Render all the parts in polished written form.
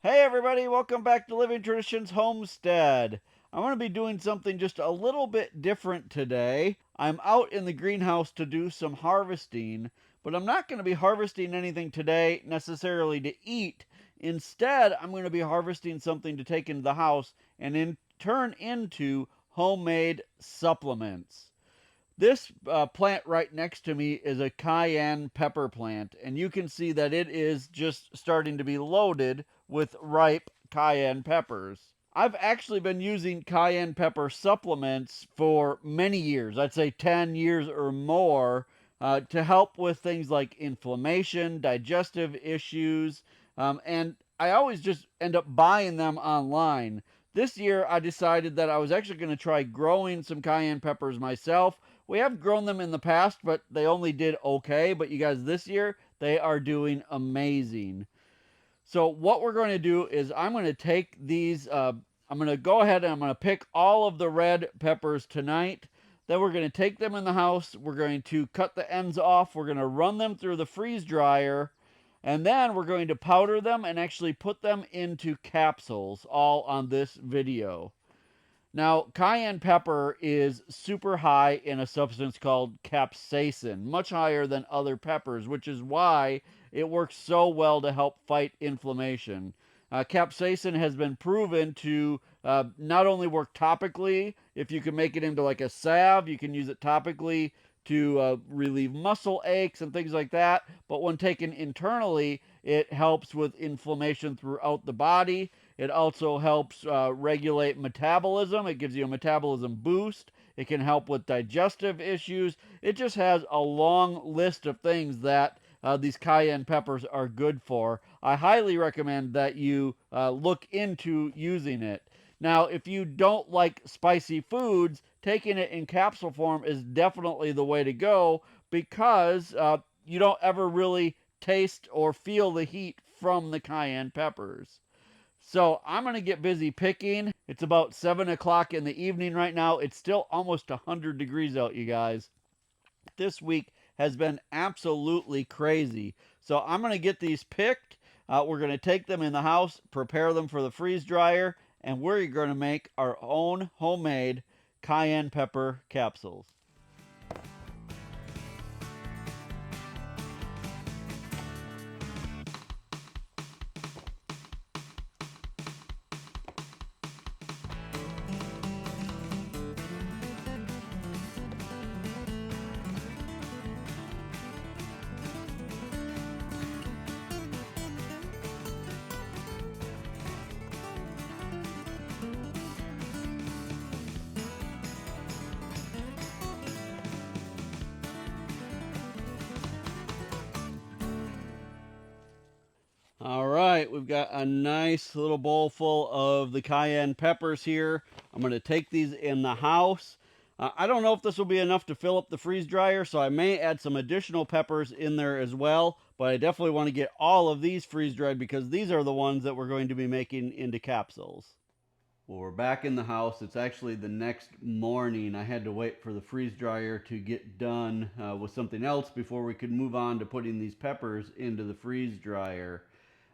Hey everybody, welcome back to Living Traditions Homestead. I'm going to be doing something just a little bit different today. I'm out in the greenhouse to do some harvesting, but I'm not going to be harvesting anything today necessarily to eat. Instead, I'm going to be harvesting something to take into the house and turn into homemade supplements. This plant right next to me is a cayenne pepper plant, and you can see that it is just starting to be loaded with ripe cayenne peppers. I've actually been using cayenne pepper supplements for many years, I'd say 10 years or more, to help with things like inflammation, digestive issues, and I always just end up buying them online. This year, I decided that I was actually going to try growing some cayenne peppers myself. We have grown them in the past, but they only did okay. But you guys, this year, they are doing amazing. So what we're going to do is I'm going to take these, I'm going to go ahead and I'm going to pick all of the red peppers tonight. Then we're going to take them in the house. We're going to cut the ends off. We're going to run them through the freeze dryer. And then we're going to powder them and actually put them into capsules, all on this video. Now, cayenne pepper is super high in a substance called capsaicin, much higher than other peppers, which is why it works so well to help fight inflammation. Capsaicin has been proven to not only work topically, if you can make it into like a salve, you can use it topically to relieve muscle aches and things like that. But when taken internally, it helps with inflammation throughout the body. It also helps regulate metabolism. It gives you a metabolism boost. It can help with digestive issues. It just has a long list of things that these cayenne peppers are good for. I highly recommend that you look into using it. Now, if you don't like spicy foods, taking it in capsule form is definitely the way to go because you don't ever really taste or feel the heat from the cayenne peppers. So I'm going to get busy picking. It's about 7 o'clock in the evening right now. It's still almost 100 degrees out, you guys. This week has been absolutely crazy. So I'm going to get these picked. We're going to take them in the house, prepare them for the freeze dryer, and we're going to make our own homemade cayenne pepper capsules. All right, we've got a nice little bowl full of the cayenne peppers here. I'm going to take these in the house. I don't know if this will be enough to fill up the freeze dryer, so I may add some additional peppers in there as well. But I definitely want to get all of these freeze dried because these are the ones that we're going to be making into capsules. Well, we're back in the house. It's actually the next morning. I had to wait for the freeze dryer to get done with something else before we could move on to putting these peppers into the freeze dryer.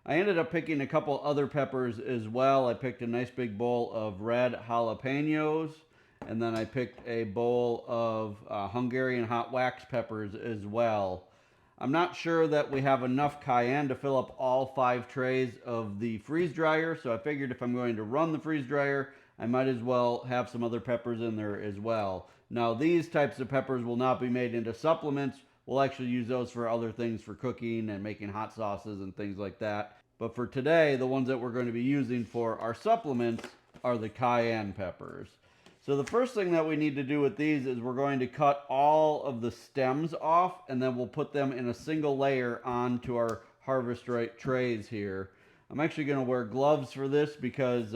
I ended up picking a couple other peppers as well. I picked a nice big bowl of red jalapenos, and then I picked a bowl of Hungarian hot wax peppers as well. I'm not sure that we have enough cayenne to fill up all 5 trays of the freeze dryer, so I figured if I'm going to run the freeze dryer, I might as well have some other peppers in there as well. Now, these types of peppers will not be made into supplements. We'll actually use those for other things for cooking and making hot sauces and things like that. But for today, the ones that we're going to be using for our supplements are the cayenne peppers. So the first thing that we need to do with these is we're going to cut all of the stems off and then we'll put them in a single layer onto our harvest right trays here. I'm actually going to wear gloves for this because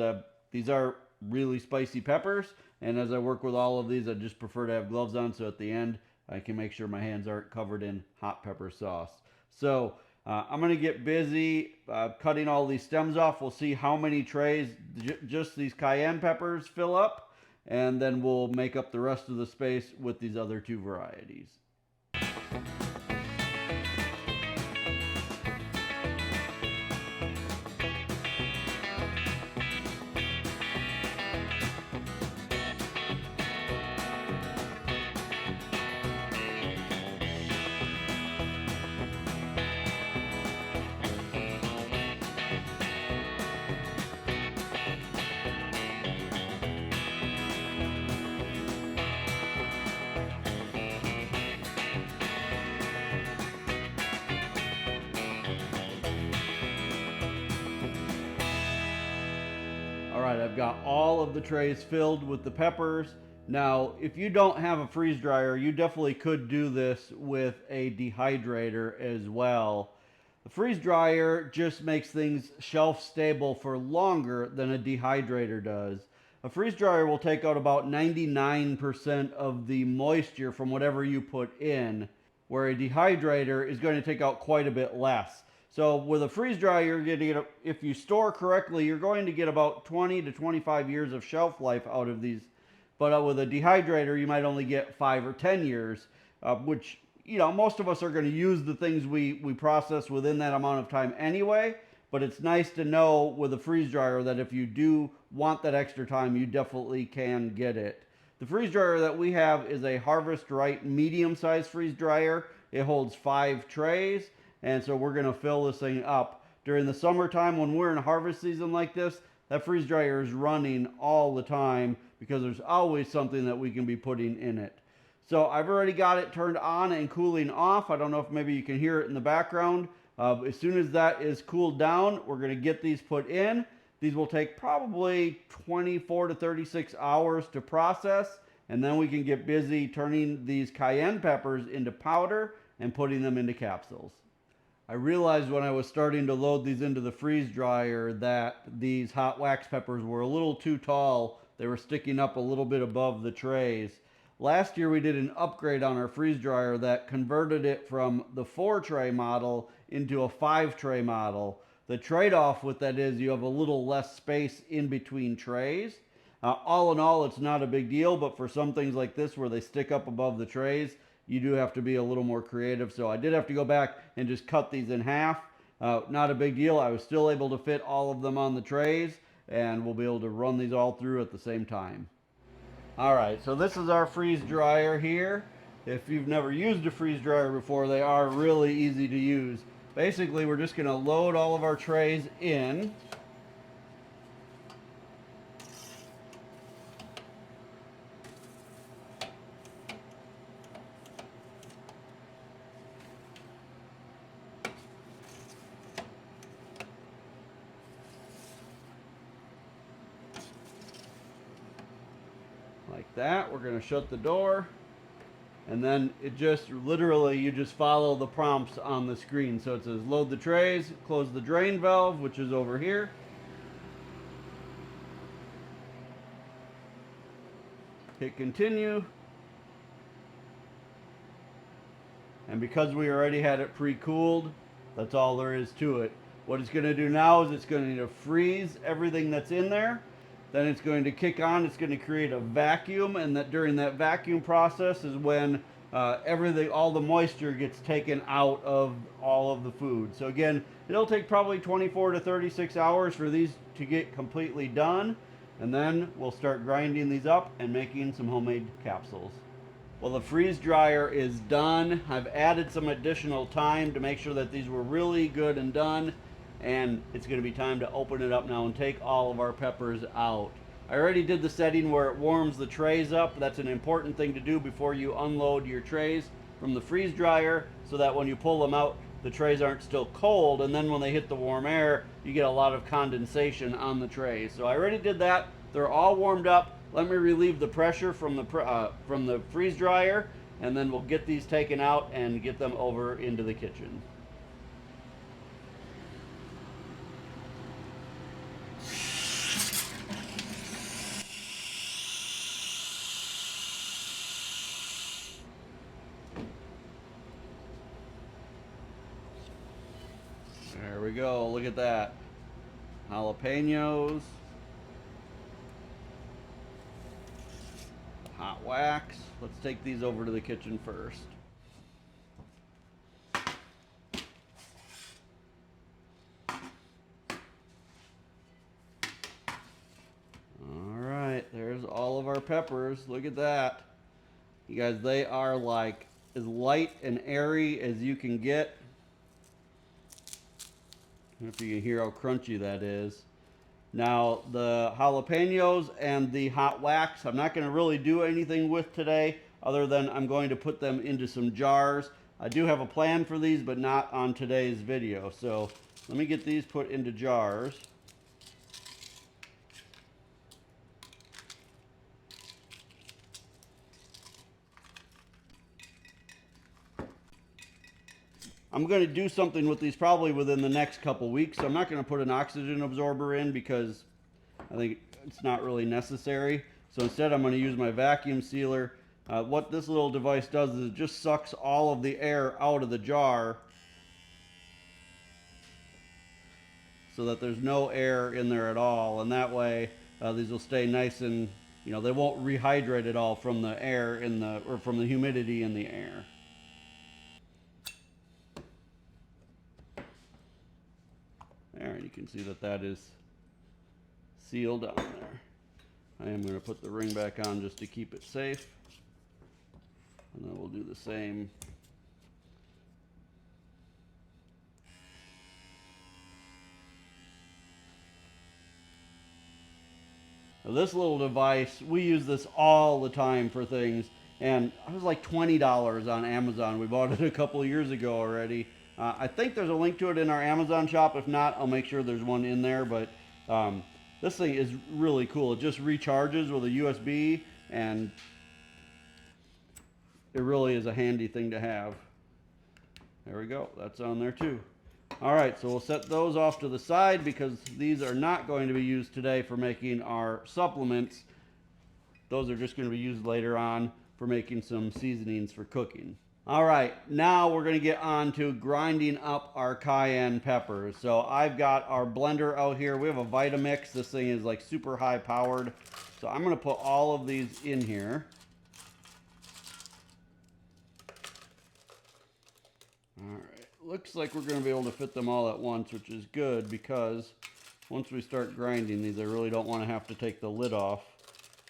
these are really spicy peppers, and as I work with all of these I just prefer to have gloves on so at the end I can make sure my hands aren't covered in hot pepper sauce. So I'm going to get busy cutting all these stems off. We'll see how many trays just these cayenne peppers fill up, and then we'll make up the rest of the space with these other 2 varieties. Alright, I've got all of the trays filled with the peppers. Now, if you don't have a freeze dryer, you definitely could do this with a dehydrator as well. The freeze dryer just makes things shelf stable for longer than a dehydrator does. A freeze dryer will take out about 99% of the moisture from whatever you put in, where a dehydrator is going to take out quite a bit less. So with a freeze dryer, you're going to get, if you store correctly, you're going to get about 20 to 25 years of shelf life out of these. But with a dehydrator, you might only get 5 or 10 years, which, you know, most of us are going to use the things we process within that amount of time anyway. But it's nice to know with a freeze dryer that if you do want that extra time, you definitely can get it. The freeze dryer that we have is a Harvest Right medium-sized freeze dryer. It holds 5 trays, and so we're going to fill this thing up. During the summertime when we're in harvest season like this, that freeze dryer is running all the time because there's always something that we can be putting in it. So I've already got it turned on and cooling off. I don't know if maybe you can hear it in the background. As soon as that is cooled down, we're going to get these put in. These will take probably 24 to 36 hours to process, and then we can get busy turning these cayenne peppers into powder and putting them into capsules. I realized when I was starting to load these into the freeze dryer that these hot wax peppers were a little too tall. They were sticking up a little bit above the trays. Last year we did an upgrade on our freeze dryer that converted it from the 4-tray model into a 5-tray model. The trade-off with that is you have a little less space in between trays. All in all, it's not a big deal, but for some things like this where they stick up above the trays, you do have to be a little more creative. So I did have to go back and just cut these in half. Not a big deal. I was still able to fit all of them on the trays, and we'll be able to run these all through at the same time. Alright, so this is our freeze dryer here. If you've never used a freeze dryer before, they are really easy to use. Basically, we're just going to load all of our trays in. Like that. We're going to shut the door, and then it just literally, you just follow the prompts on the screen. So it says load the trays, close the drain valve, which is over here, hit continue, and because we already had it pre-cooled, that's all there is to it. What it's going to do now is it's going to freeze everything that's in there. Then it's going to kick on, it's going to create a vacuum, and that during that vacuum process is when everything, all the moisture gets taken out of all of the food. So again, it'll take probably 24 to 36 hours for these to get completely done, and then we'll start grinding these up and making some homemade capsules. Well, the freeze dryer is done. I've added some additional time to make sure that these were really good and done. And it's going to be time to open it up now and take all of our peppers out. I already did the setting where it warms the trays up. That's an important thing to do before you unload your trays from the freeze dryer, so that when you pull them out, the trays aren't still cold, and then when they hit the warm air, you get a lot of condensation on the trays. So I already did that. They're all warmed up. Let me relieve the pressure from the freeze dryer, and then we'll get these taken out and get them over into the kitchen. There we go, look at that. Jalapenos. Hot wax. Let's take these over to the kitchen first. Alright, there's all of our peppers. Look at that. You guys, they are like as light and airy as you can get. I don't know if you can hear how crunchy that is. Now, the jalapenos and the hot wax, I'm not going to really do anything with today, other than I'm going to put them into some jars. I do have a plan for these, but not on today's video. So let me get these put into jars. I'm going to do something with these probably within the next couple weeks. So I'm not going to put an oxygen absorber in because I think it's not really necessary. So instead I'm going to use my vacuum sealer. What this little device does is it just sucks all of the air out of the jar so that there's no air in there at all, and that way these will stay nice and they won't rehydrate at all from the air in the or from the humidity in the air. There, and you can see that that is sealed on there. I am going to put the ring back on just to keep it safe, and then we'll do the same. Now, this little device, we use this all the time for things, and it was like $20 on Amazon. We bought it a couple of years ago already. I think there's a link to it in our Amazon shop. If not, I'll make sure there's one in there. But this thing is really cool. It just recharges with a USB, and it really is a handy thing to have. There we go. That's on there too. All right, so we'll set those off to the side because these are not going to be used today for making our supplements. Those are just going to be used later on for making some seasonings for cooking. All right, now we're going to get on to grinding up our cayenne peppers. So I've got our blender out here. We have a Vitamix. This thing is like super high powered. So I'm going to put all of these in here. All right. Looks like we're going to be able to fit them all at once, which is good because once we start grinding these, I really don't want to have to take the lid off,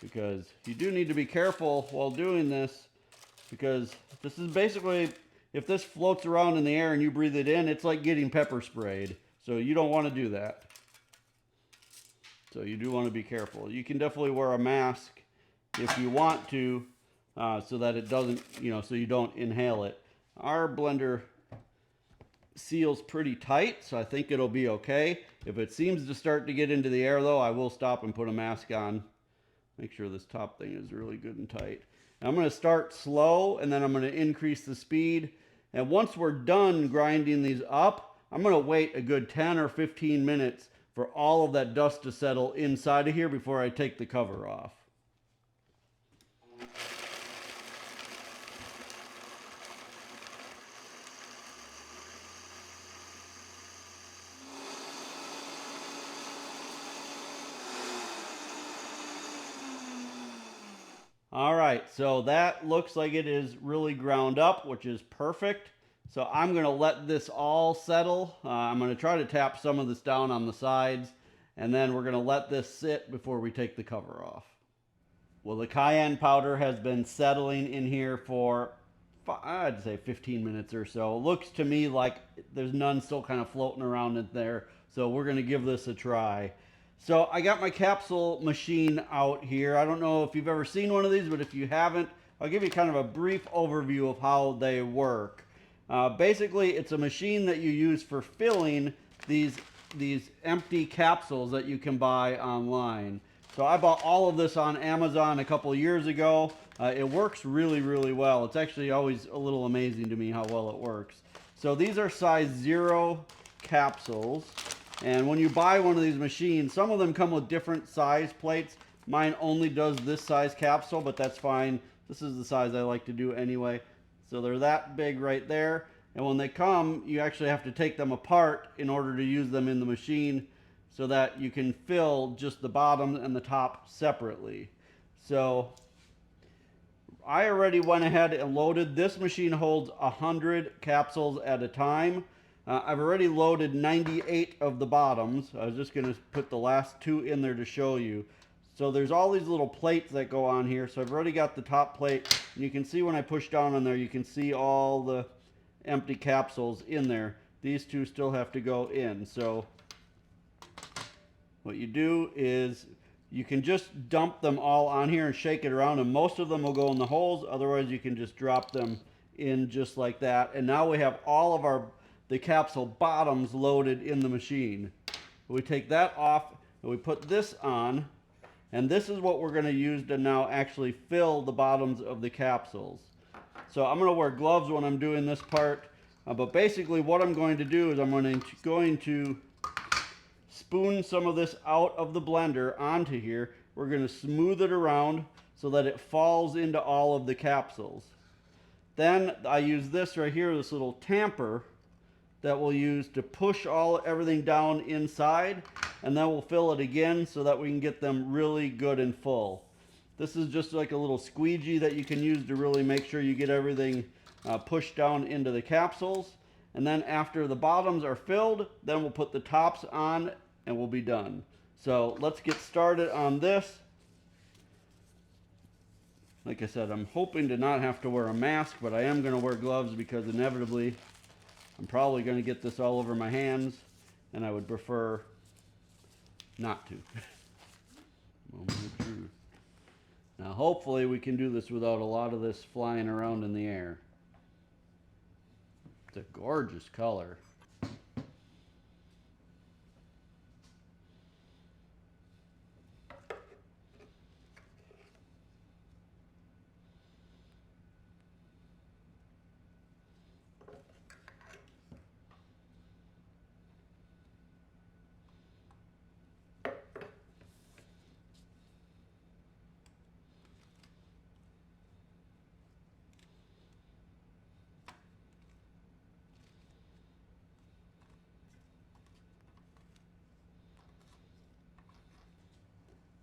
because you do need to be careful while doing this, because this is basically, if this floats around in the air and you breathe it in, it's like getting pepper sprayed. So you don't want to do that. So you do want to be careful. You can definitely wear a mask if you want to, so that it doesn't, so you don't inhale it. Our blender seals pretty tight, so I think it'll be okay. If it seems to start to get into the air though, I will stop and put a mask on. Make sure this top thing is really good and tight. And I'm going to start slow, and then I'm going to increase the speed. And once we're done grinding these up, I'm going to wait a good 10 or 15 minutes for all of that dust to settle inside of here before I take the cover off. All right, so that looks like it is really ground up, which is perfect. So I'm going to let this all settle. I'm going to try to tap some of this down on the sides, and then we're going to let this sit before we take the cover off. Well, the cayenne powder has been settling in here for, I'd say 15 minutes or so. It looks to me like there's none still kind of floating around in there, so we're going to give this a try. So I got my capsule machine out here. I don't know if you've ever seen one of these, but if you haven't, I'll give you kind of a brief overview of how they work. Basically, it's a machine that you use for filling these empty capsules that you can buy online. So I bought all of this on Amazon a couple of years ago. It works really, really well. It's actually always a little amazing to me how well it works. So these are size 0 capsules. And when you buy one of these machines, some of them come with different size plates. Mine only does this size capsule, but that's fine. This is the size I like to do anyway. So they're that big right there. And when they come, you actually have to take them apart in order to use them in the machine so that you can fill just the bottom and the top separately. So I already went ahead and loaded. This machine holds 100 capsules at a time. I've already loaded 98 of the bottoms. I was just going to put the last 2 in there to show you. So there's all these little plates that go on here. So I've already got the top plate. And you can see when I push down on there, you can see all the empty capsules in there. These 2 still have to go in. So what you do is you can just dump them all on here and shake it around, and most of them will go in the holes. Otherwise, you can just drop them in just like that. And now we have all of the capsule bottoms loaded in the machine. We take that off and we put this on, and this is what we're going to use to now actually fill the bottoms of the capsules. So I'm going to wear gloves when I'm doing this part But basically what I'm going to do is I'm going to spoon some of this out of the blender onto here. We're going to smooth it around so that it falls into all of the capsules. Then I use this right here, this little tamper that we'll use to push everything down inside, and then we'll fill it again so that we can get them really good and full. This is just like a little squeegee that you can use to really make sure you get everything pushed down into the capsules. And then after the bottoms are filled, then we'll put the tops on and we'll be done. So let's get started on this. Like I said, I'm hoping to not have to wear a mask, but I am going to wear gloves because inevitably I'm probably going to get this all over my hands, and I would prefer not to. Moment of truth. Now hopefully we can do this without a lot of this flying around in the air. It's a gorgeous color.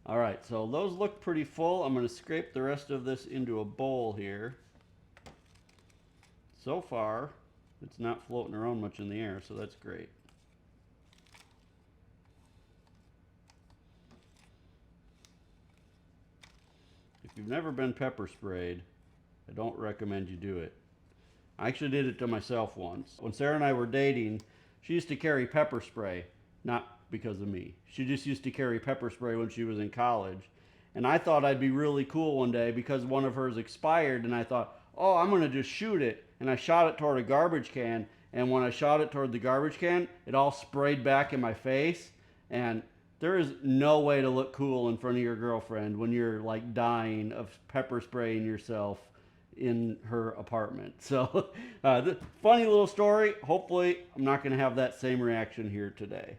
All right, so those look pretty full. I'm going to scrape the rest of this into a bowl here. So far, it's not floating around much in the air, so that's great. If you've never been pepper sprayed, I don't recommend you do it. I actually did it to myself once. When Sarah and I were dating, she used to carry pepper spray, not because of me. She just used to carry pepper spray when she was in college. And I thought I'd be really cool one day because one of hers expired, and I thought, oh, I'm going to just shoot it. And I shot it toward a garbage can, and when I shot it toward the garbage can, it all sprayed back in my face. And there is no way to look cool in front of your girlfriend when you're like dying of pepper spraying yourself in her apartment. So, funny little story. Hopefully, I'm not going to have that same reaction here today.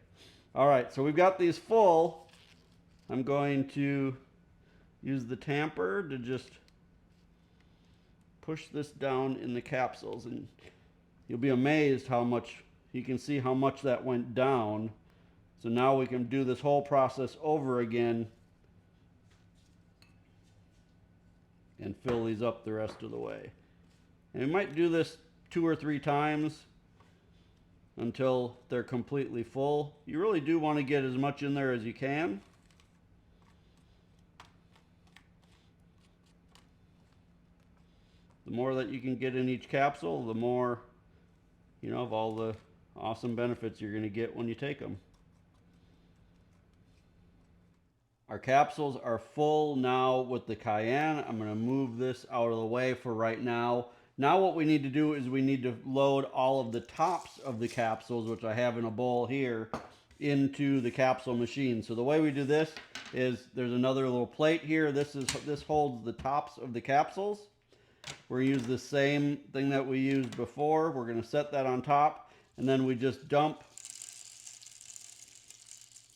All right, so we've got these full. I'm going to use the tamper to just push this down in the capsules, and you'll be amazed how much, you can see how much that went down. So now we can do this whole process over again and fill these up the rest of the way. And you might do this 2 or 3 times until they're completely full. You really do want to get as much in there as you can. The more that you can get in each capsule, the more, you know, of all the awesome benefits you're going to get when you take them. Our capsules are full now with the Cayenne. I'm going to move this out of the way for right now. Now what we need to do is we need to load all of the tops of the capsules, which I have in a bowl here, into the capsule machine. So the way we do this is there's another little plate here. This holds the tops of the capsules. We're going to use the same thing that we used before. We're going to set that on top, and then we just dump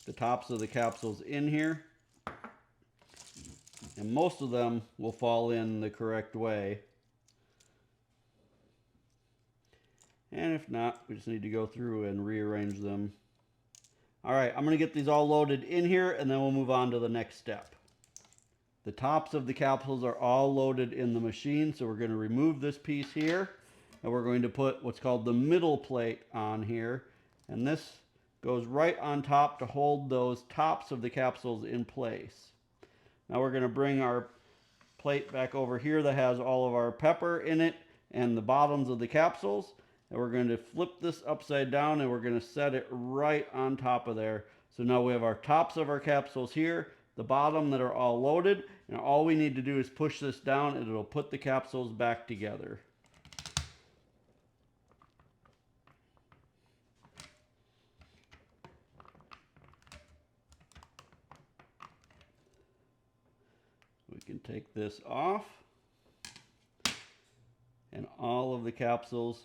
the tops of the capsules in here. And most of them will fall in the correct way. And if not, we just need to go through and rearrange them. All right, I'm going to get these all loaded in here, and then we'll move on to the next step. The tops of the capsules are all loaded in the machine, so we're going to remove this piece here, and we're going to put what's called the middle plate on here, and this goes right on top to hold those tops of the capsules in place. Now we're going to bring our plate back over here that has all of our pepper in it and the bottoms of the capsules, and we're going to flip this upside down, and we're going to set it right on top of there. So now we have our tops of our capsules here, the bottom that are all loaded, and all we need to do is push this down and it'll put the capsules back together. We can take this off, and all of the capsules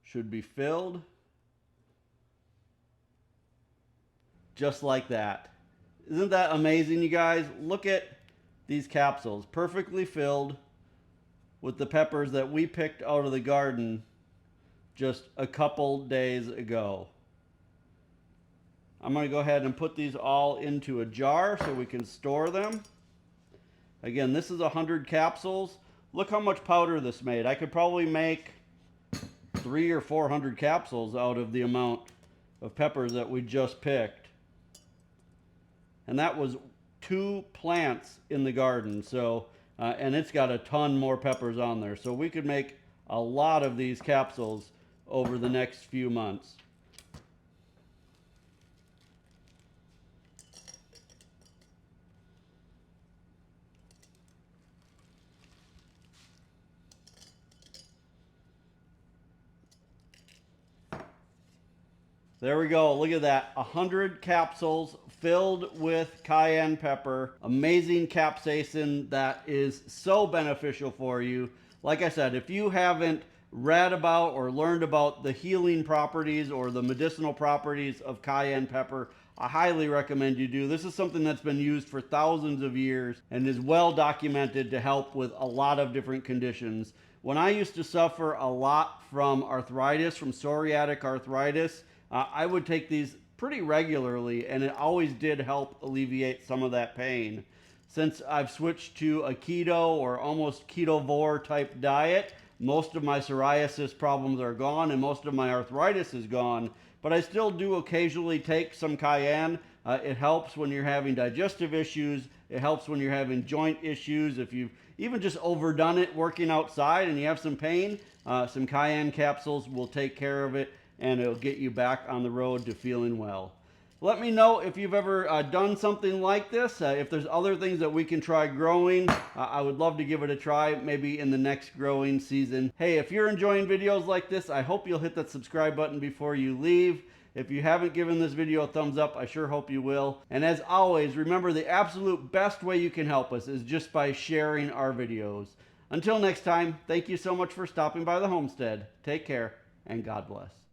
should be filled just like that. Isn't that amazing, you guys? Look at these capsules, perfectly filled with the peppers that we picked out of the garden just a couple days ago. I'm going to go ahead and put these all into a jar so we can store them. Again, this is 100 capsules. Look how much powder this made. I could probably make 300 or 400 capsules out of the amount of peppers that we just picked. And that was 2 plants in the garden. So, and it's got a ton more peppers on there. So we could make a lot of these capsules over the next few months. There we go. Look at that. 100 capsules filled with cayenne pepper. Amazing capsaicin that is so beneficial for you. Like I said, if you haven't read about or learned about the healing properties or the medicinal properties of cayenne pepper, I highly recommend you do. This is something that's been used for thousands of years and is well documented to help with a lot of different conditions. When I used to suffer a lot from arthritis, from psoriatic arthritis, I would take these pretty regularly, and it always did help alleviate some of that pain. Since I've switched to a keto or almost ketovore type diet, most of my psoriasis problems are gone and most of my arthritis is gone, but I still do occasionally take some cayenne. It helps when you're having digestive issues. It helps when you're having joint issues. If you've even just overdone it working outside and you have some pain, some cayenne capsules will take care of it, and it'll get you back on the road to feeling well. Let me know if you've ever done something like this. If there's other things that we can try growing, I would love to give it a try, maybe in the next growing season. Hey, if you're enjoying videos like this, I hope you'll hit that subscribe button before you leave. If you haven't given this video a thumbs up, I sure hope you will. And as always, remember the absolute best way you can help us is just by sharing our videos. Until next time, thank you so much for stopping by the homestead. Take care, and God bless.